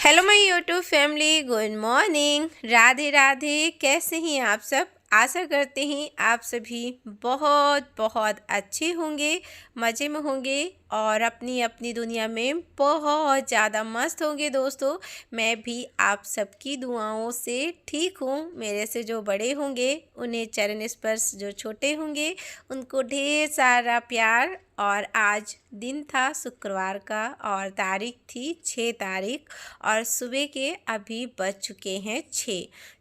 Hello my YouTube family, good morning, Radhe Radhe. कैसे हैं आप सब? आशा करते हैं आप सभी बहुत बहुत अच्छे होंगे, मज़े में होंगे और अपनी अपनी दुनिया में बहुत ज़्यादा मस्त होंगे। दोस्तों, मैं भी आप सबकी दुआओं से ठीक हूँ। मेरे से जो बड़े होंगे उन्हें चरण स्पर्श, जो छोटे होंगे उनको ढेर सारा प्यार। और आज दिन था शुक्रवार का और तारीख थी 6 तारीख और सुबह के अभी बज चुके हैं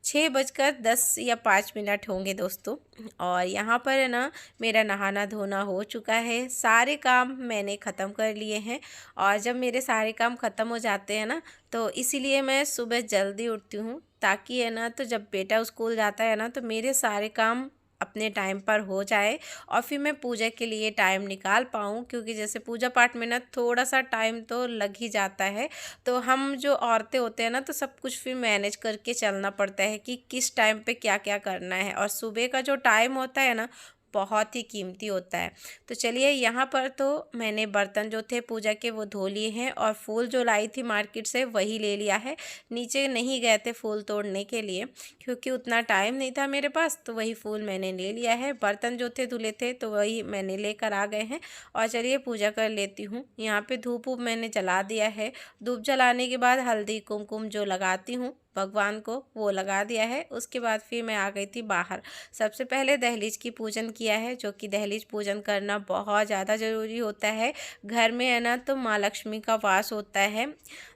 6 बजकर 10 या 5 मिनट होंगे दोस्तों। और यहाँ पर है ना, मेरा नहाना धोना हो चुका है, सारे काम मैंने ख़त्म कर लिए हैं। और जब मेरे सारे काम ख़त्म हो जाते हैं ना, तो इसीलिए मैं सुबह जल्दी उठती हूँ, ताकि है ना, तो जब बेटा स्कूल जाता है ना, तो मेरे सारे काम अपने टाइम पर हो जाए और फिर मैं पूजा के लिए टाइम निकाल पाऊँ। क्योंकि जैसे पूजा पाठ में ना थोड़ा सा टाइम तो लग ही जाता है, तो हम जो औरतें होते हैं ना, तो सब कुछ फिर मैनेज करके चलना पड़ता है कि किस टाइम पे क्या क्या करना है। और सुबह का जो टाइम होता है ना, बहुत ही कीमती होता है। तो चलिए, यहाँ पर तो मैंने बर्तन जो थे पूजा के वो धो लिए हैं और फूल जो लाई थी मार्केट से वही ले लिया है। नीचे नहीं गए थे फूल तोड़ने के लिए, क्योंकि उतना टाइम नहीं था मेरे पास, तो वही फूल मैंने ले लिया है। बर्तन जो थे धुले थे तो वही मैंने लेकर आ गए हैं। और चलिए पूजा कर लेती हूँ। यहाँ पे धूप वूप मैंने जला दिया है। धूप जलाने के बाद हल्दी कुमकुम जो लगाती हूँ भगवान को, वो लगा दिया है। उसके बाद फिर मैं आ गई थी बाहर। सबसे पहले दहलीज की पूजन किया है, जो कि दहलीज पूजन करना बहुत ज़्यादा ज़रूरी होता है। घर में है ना, तो माँ लक्ष्मी का वास होता है,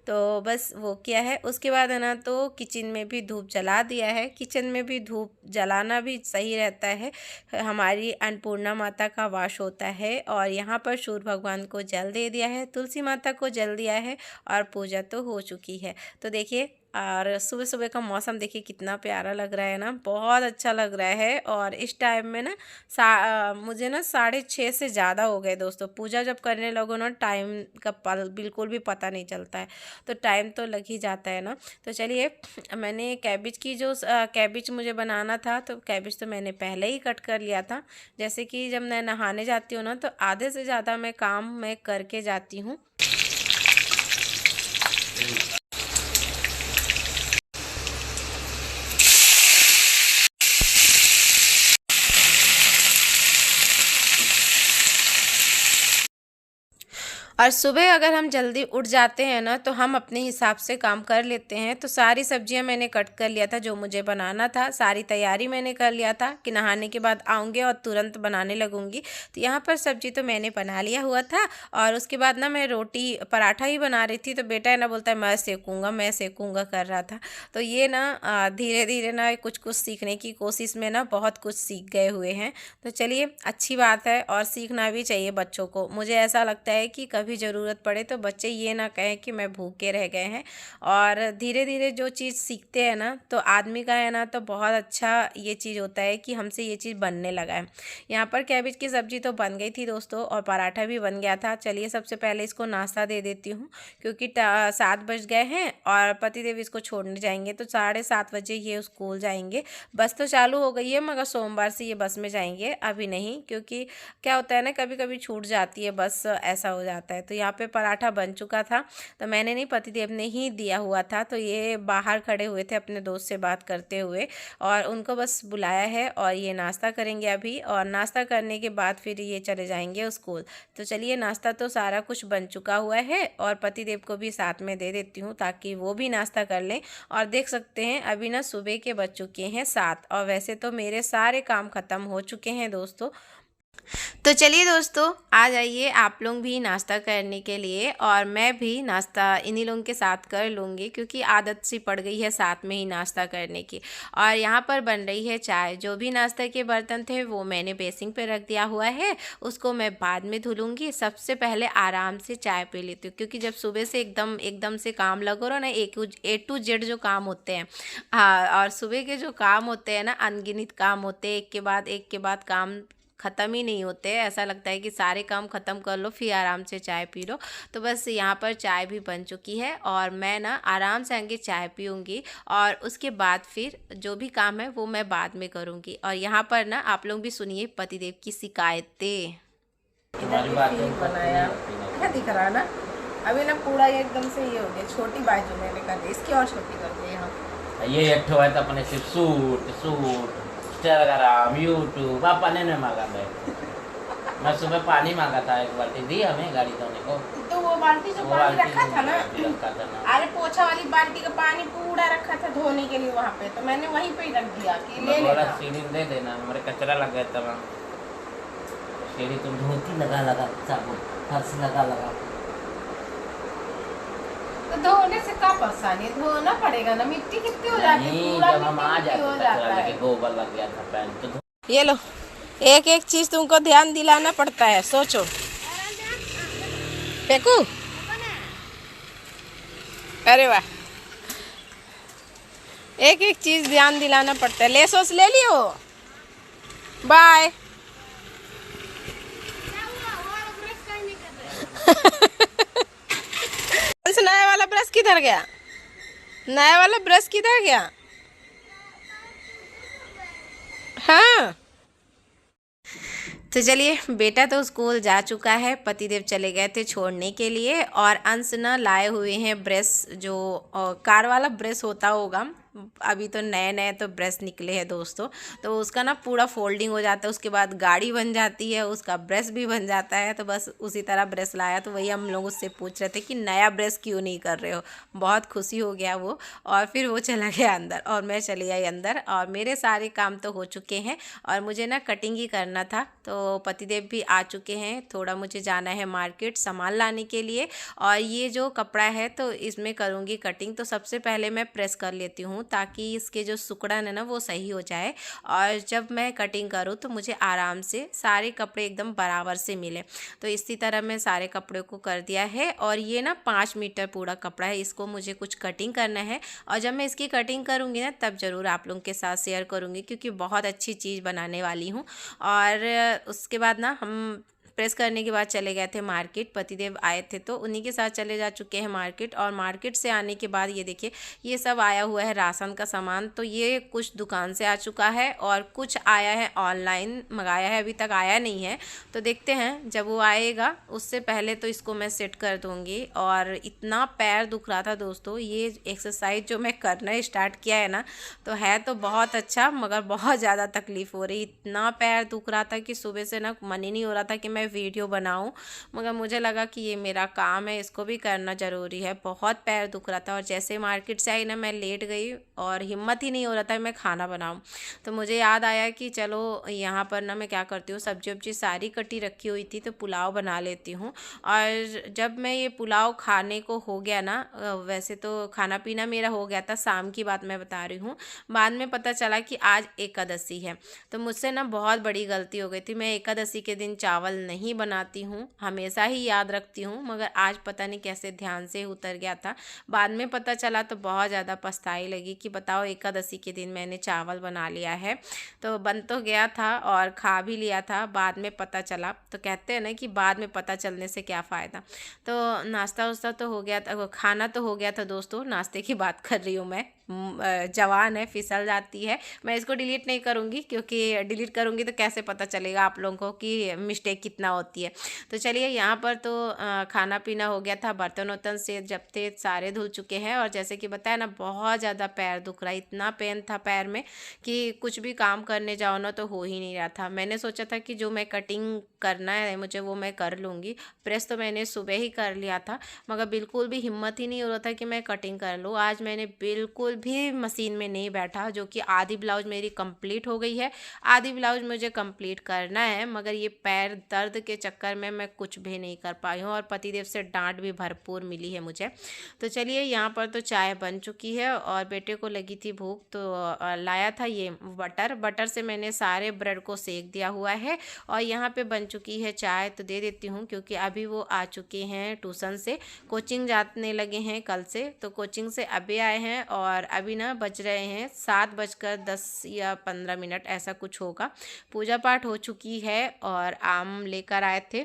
तो बस वो किया है। उसके बाद है ना, तो किचन में भी धूप जला दिया है। किचन में भी धूप जलाना भी सही रहता है, हमारी अन्नपूर्णा माता का वास होता है। और यहाँ पर सूर्य भगवान को जल दे दिया है, तुलसी माता को जल दिया है और पूजा तो हो चुकी है। तो देखिए, और सुबह सुबह का मौसम देखिए कितना प्यारा लग रहा है ना, बहुत अच्छा लग रहा है। और इस टाइम में ना मुझे ना 6:30 से ज़्यादा हो गए दोस्तों। पूजा जब करने लगो ना, टाइम का बिल्कुल भी पता नहीं चलता है, तो टाइम तो लग ही जाता है ना। तो चलिए, मैंने कैबिज की जो कैबिज मुझे बनाना था, तो कैबिज तो मैंने पहले ही कट कर लिया था। जैसे कि जब मैं नहाने जाती हूँ ना, तो आधे से ज़्यादा मैं काम मैं करके जाती हूँ। और सुबह अगर हम जल्दी उठ जाते हैं ना, तो हम अपने हिसाब से काम कर लेते हैं। तो सारी सब्जियां मैंने कट कर लिया था, जो मुझे बनाना था। सारी तैयारी मैंने कर लिया था कि नहाने के बाद आऊँगी और तुरंत बनाने लगूँगी। तो यहाँ पर सब्जी तो मैंने बना लिया हुआ था। और उसके बाद ना मैं रोटी पराठा ही बना रही थी, तो बेटा है ना बोलता है मैं सेकूँगा कर रहा था। तो ये ना धीरे धीरे ना कुछ कुछ सीखने की कोशिश में ना बहुत कुछ सीख गए हुए हैं। तो चलिए, अच्छी बात है और सीखना भी चाहिए बच्चों को। मुझे ऐसा लगता है कि कभी ज़रूरत पड़े तो बच्चे ये ना कहें कि मैं भूखे रह गए हैं। और धीरे धीरे जो चीज़ सीखते हैं ना, तो आदमी का है ना, तो बहुत अच्छा ये चीज़ होता है कि हमसे ये चीज़ बनने लगा है। यहाँ पर कैबेज की सब्ज़ी तो बन गई थी दोस्तों, और पराठा भी बन गया था। चलिए, सबसे पहले इसको नाश्ता दे देती हूँ, क्योंकि 7 बज गए हैं और पतिदेव इसको छोड़ने जाएंगे, तो 7:30 बजे ये स्कूल जाएंगे। बस तो चालू हो गई है, मगर सोमवार से ये बस में जाएंगे, अभी नहीं। क्योंकि क्या होता है ना, कभी कभी छूट जाती है बस, ऐसा हो जाता है। तो यहाँ पे पराठा बन चुका था, तो मैंने नहीं, पतिदेव ने ही दिया हुआ था। तो ये बाहर खड़े हुए थे अपने दोस्त से बात करते हुए, और उनको बस बुलाया है और ये नाश्ता करेंगे अभी। और नाश्ता करने के बाद फिर ये चले जाएंगे स्कूल। तो चलिए, नाश्ता तो सारा कुछ बन चुका हुआ है और पतिदेव को भी साथ में दे देती हूँ, ताकि वो भी नाश्ता कर लें। और देख सकते हैं अभी ना सुबह के बज चुके हैं 7, और वैसे तो मेरे सारे काम ख़त्म हो चुके हैं दोस्तों। तो चलिए दोस्तों, आ जाइए आप लोग भी नाश्ता करने के लिए, और मैं भी नाश्ता इन्हीं लोगों के साथ कर लूँगी, क्योंकि आदत सी पड़ गई है साथ में ही नाश्ता करने की। और यहाँ पर बन रही है चाय। जो भी नाश्ता के बर्तन थे वो मैंने बेसिंग पे रख दिया हुआ है, उसको मैं बाद में धुलूँगी। सबसे पहले आराम से चाय पी लेती हूँ, क्योंकि जब सुबह से एकदम से काम लगो रहो ना, A to Z जो काम होते हैं, हाँ, और सुबह के जो काम होते हैं ना, अनगिनत काम होते हैं, एक के बाद काम ख़त्म ही नहीं होते। ऐसा लगता है कि सारे काम ख़त्म कर लो फिर आराम से चाय पी लो। तो बस यहाँ पर चाय भी बन चुकी है और मैं ना आराम से आगे चाय पीऊँगी, और उसके बाद फिर जो भी काम है वो मैं बाद में करूँगी। और यहाँ पर ना आप लोग भी सुनिए पतिदेव की शिकायतें। इधर भी खीर बनाया, क्या दिख रहा ना, अभी ना पूरा ये एकदम से ये हो गया, छोटी बाजू मैंने कर दी, इसकी और छोटी कर दी यहाँ। ये एक ठो है तो अपने सिर्फ सूट सूट इंस्टाग्राम यूट्यूब पापा ने मांगा मैं सुबह पानी मांगा था, एक बाल्टी दी हमें गाड़ी धोने को। तो वो बाल्टी जो पानी रखा था ना, अरे पोछा वाली बाल्टी का पानी पूरा रखा था धोने के लिए वहाँ पे, तो मैंने वहीं पे ही रख दिया कि ले लेना। सीढ़ी दे देना, हमारे कचरा लग गया था, सीढ़ी तुम धोती लगा साबुन फर्श लगा तो धोने से क्या परेशानी, धोना पड़ेगा ना, मिट्टी कितनी हो जाती है, पूरा जब हम आ मिट्टी हो जाता है। गोबर लग गया था पैन तो। ये लो, एक एक चीज तुमको ध्यान दिलाना पड़ता है, सोचो। फेंकू, अरे वाह, एक एक चीज ध्यान दिलाना पड़ता है। ले सोच ले लियो, बाय। नया वाला ब्रश किधर गया, नया वाला ब्रश किधर गया? हाँ, तो चलिए, बेटा तो स्कूल जा चुका है, पतिदेव चले गए थे छोड़ने के लिए, और अंश ना लाए हुए हैं ब्रश, जो कार वाला ब्रश होता होगा। अभी तो नए नए तो ब्रश निकले हैं दोस्तों, तो उसका ना पूरा फोल्डिंग हो जाता है, उसके बाद गाड़ी बन जाती है, उसका ब्रश भी बन जाता है। तो बस उसी तरह ब्रश लाया, तो वही हम लोग उससे पूछ रहे थे कि नया ब्रश क्यों नहीं कर रहे हो। बहुत खुशी हो गया वो, और फिर वो चला गया अंदर और मैं चली आई अंदर, और मेरे सारे काम तो हो चुके हैं और मुझे ना कटिंग ही करना था। तो पतिदेव भी आ चुके हैं, थोड़ा मुझे जाना है मार्केट सामान लाने के लिए, और ये जो कपड़ा है तो इसमें करूँगी कटिंग। तो सबसे पहले मैं प्रेस कर लेती हूँ ताकि इसके जो सुकड़न है ना वो सही हो जाए, और जब मैं कटिंग करूँ तो मुझे आराम से सारे कपड़े एकदम बराबर से मिले। तो इसी तरह मैं सारे कपड़े को कर दिया है, और ये ना 5 मीटर पूरा कपड़ा है, इसको मुझे कुछ कटिंग करना है, और जब मैं इसकी कटिंग करूँगी ना तब ज़रूर आप लोगों के साथ शेयर करूँगी, क्योंकि बहुत अच्छी चीज़ बनाने वाली हूँ। और उसके बाद ना हम प्रेस करने के बाद चले गए थे मार्केट, पतिदेव आए थे तो उन्हीं के साथ चले जा चुके हैं मार्केट। और मार्केट से आने के बाद ये देखिए, ये सब आया हुआ है राशन का सामान। तो ये कुछ दुकान से आ चुका है और कुछ आया है ऑनलाइन मंगाया है, अभी तक आया नहीं है, तो देखते हैं जब वो आएगा। उससे पहले तो इसको मैं सेट कर दूँगी। और इतना पैर दुख रहा था दोस्तों, ये एक्सरसाइज जो मैं करना स्टार्ट किया है ना, तो है तो बहुत अच्छा, मगर बहुत ज़्यादा तकलीफ़ हो रही, इतना पैर दुख रहा था कि सुबह से ना मन ही नहीं हो रहा था कि मैं वीडियो बनाऊं, मगर मुझे लगा कि ये मेरा काम है, इसको भी करना ज़रूरी है। बहुत पैर दुख रहा था, और जैसे मार्केट से आई ना मैं लेट गई और हिम्मत ही नहीं हो रहा था मैं खाना बनाऊं। तो मुझे याद आया कि चलो यहाँ पर ना मैं क्या करती हूँ, सब्जी वब्जी सारी कटी रखी हुई थी तो पुलाव बना लेती हूँ। और जब मैं ये पुलाव खाने को हो गया ना, वैसे तो खाना पीना मेरा हो गया था, शाम की बात मैं बता रही हूँ, बाद में पता चला कि आज एकादशी है। तो मुझसे ना बहुत बड़ी गलती हो गई थी, मैं एकादशी के दिन चावल नहीं बनाती हूँ, हमेशा ही याद रखती हूँ, मगर आज पता नहीं कैसे ध्यान से उतर गया था। बाद में पता चला तो बहुत ज़्यादा पछताई लगी कि बताओ एकादशी के दिन मैंने चावल बना लिया है। तो बन तो गया था और खा भी लिया था, बाद में पता चला। तो कहते हैं ना कि बाद में पता चलने से क्या फ़ायदा। तो नाश्ता वास्ता तो हो गया था, खाना तो हो गया था दोस्तों, नाश्ते की बात कर रही हूँ मैं, जवान है फिसल जाती है। मैं इसको डिलीट नहीं करूँगी, क्योंकि डिलीट करूँगी तो कैसे पता चलेगा आप लोगों को कि मिस्टेक कितना होती है। तो चलिए, यहाँ पर तो खाना पीना हो गया था, बर्तन वर्तन से जब थे सारे धुल चुके हैं। और जैसे कि बताया ना, बहुत ज़्यादा पैर दुख रहा है, इतना पेन था पैर में कि कुछ भी काम करने जाओ ना तो हो ही नहीं रहा था। मैंने सोचा था कि जो मैं कटिंग करना है मुझे वो मैं कर लूँगी, प्रेस तो मैंने सुबह ही कर लिया था, मगर बिल्कुल भी हिम्मत ही नहीं हो रहा था कि मैं कटिंग कर लूँ। आज मैंने बिल्कुल भी मशीन में नहीं बैठा, जो कि आधी ब्लाउज मेरी कंप्लीट हो गई है, आधी ब्लाउज मुझे कंप्लीट करना है, मगर ये पैर दर्द के चक्कर में मैं कुछ भी नहीं कर पाई हूँ, और पतिदेव से डांट भी भरपूर मिली है मुझे। तो चलिए, यहाँ पर तो चाय बन चुकी है और बेटे को लगी थी भूख, तो लाया था ये बटर से मैंने सारे ब्रेड को सेक दिया हुआ है, और यहाँ पे बन चुकी है चाय, तो दे देती हूँ, क्योंकि अभी वो आ चुके हैं ट्यूशन से, कोचिंग जाने लगे हैं कल से, तो कोचिंग से अभी आए हैं। और अभी ना बज रहे हैं 7:10 या 15 मिनट ऐसा कुछ होगा। पूजा पाठ हो चुकी है और आम लेकर आए थे।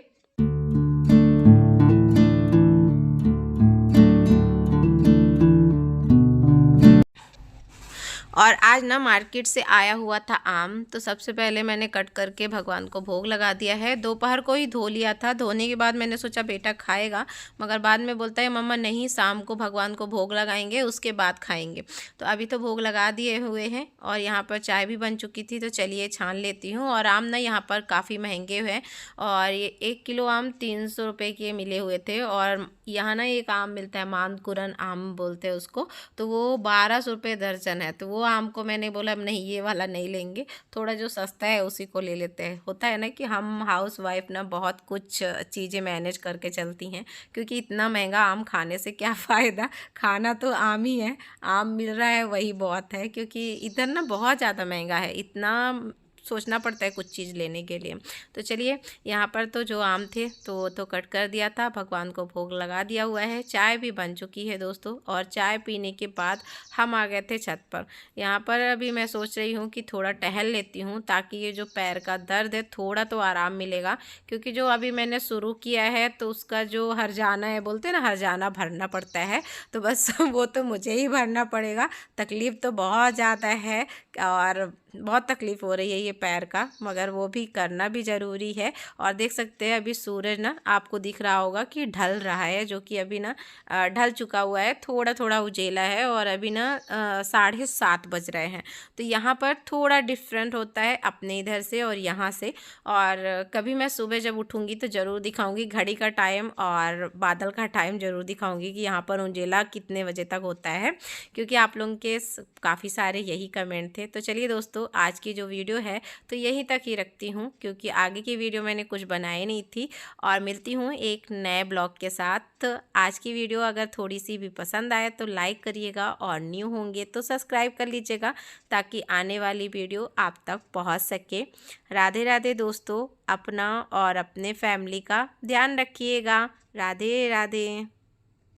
और आज ना मार्केट से आया हुआ था आम, तो सबसे पहले मैंने कट करके भगवान को भोग लगा दिया है। दोपहर को ही धो लिया था, धोने के बाद मैंने सोचा बेटा खाएगा, मगर बाद में बोलता है मम्मा नहीं, शाम को भगवान को भोग लगाएंगे उसके बाद खाएंगे। तो अभी तो भोग लगा दिए हुए हैं और यहाँ पर चाय भी बन चुकी थी, तो चलिए छान लेती हूँ। और आम ना यहाँ पर काफ़ी महंगे हैं, और ये 1 किलो आम 300 रुपये के मिले हुए थे। और यहाँ ना एक आम मिलता है, मानकुरन आम बोलते हैं उसको, तो वो 1200 रुपये दर्जन है। तो वो आम को मैंने बोला अब नहीं, ये वाला नहीं लेंगे, थोड़ा जो सस्ता है उसी को ले लेते हैं। होता है ना कि हम हाउस वाइफ ना बहुत कुछ चीज़ें मैनेज करके चलती हैं, क्योंकि इतना महंगा आम खाने से क्या फ़ायदा, खाना तो आम ही है, आम मिल रहा है वही बहुत है। क्योंकि इधर ना बहुत ज़्यादा महंगा है, इतना सोचना पड़ता है कुछ चीज़ लेने के लिए। तो चलिए यहाँ पर तो जो आम थे तो कट कर दिया था, भगवान को भोग लगा दिया हुआ है, चाय भी बन चुकी है दोस्तों। और चाय पीने के बाद हम आ गए थे छत पर। यहाँ पर अभी मैं सोच रही हूँ कि थोड़ा टहल लेती हूँ, ताकि ये जो पैर का दर्द है थोड़ा तो आराम मिलेगा। क्योंकि जो अभी मैंने शुरू किया है तो उसका जो हर्जाना है, बोलते हैं ना हर्जाना भरना पड़ता है, तो बस वो तो मुझे ही भरना पड़ेगा। तकलीफ़ तो बहुत ज़्यादा है और बहुत तकलीफ़ हो रही है ये पैर का, मगर वो भी करना भी ज़रूरी है। और देख सकते हैं अभी सूरज ना आपको दिख रहा होगा कि ढल रहा है, जो कि अभी ना ढल चुका हुआ है, थोड़ा थोड़ा उजेला है। और अभी ना 7:30 बज रहे हैं। तो यहाँ पर थोड़ा डिफरेंट होता है अपने इधर से और यहाँ से। और कभी मैं सुबह जब उठूँगी तो ज़रूर दिखाऊँगी घड़ी का टाइम और बादल का टाइम ज़रूर दिखाऊँगी कि यहाँ पर उजेला कितने बजे तक होता है, क्योंकि आप लोगों के काफ़ी सारे यही कमेंट थे। तो चलिए दोस्तों, आज की जो वीडियो है तो यहीं तक ही रखती हूँ, क्योंकि आगे की वीडियो मैंने कुछ बनाई नहीं थी। और मिलती हूँ एक नए ब्लॉग के साथ। आज की वीडियो अगर थोड़ी सी भी पसंद आए तो लाइक करिएगा, और न्यू होंगे तो सब्सक्राइब कर लीजिएगा, ताकि आने वाली वीडियो आप तक पहुँच सके। राधे राधे दोस्तों, अपना और अपने फैमिली का ध्यान रखिएगा। राधे राधे।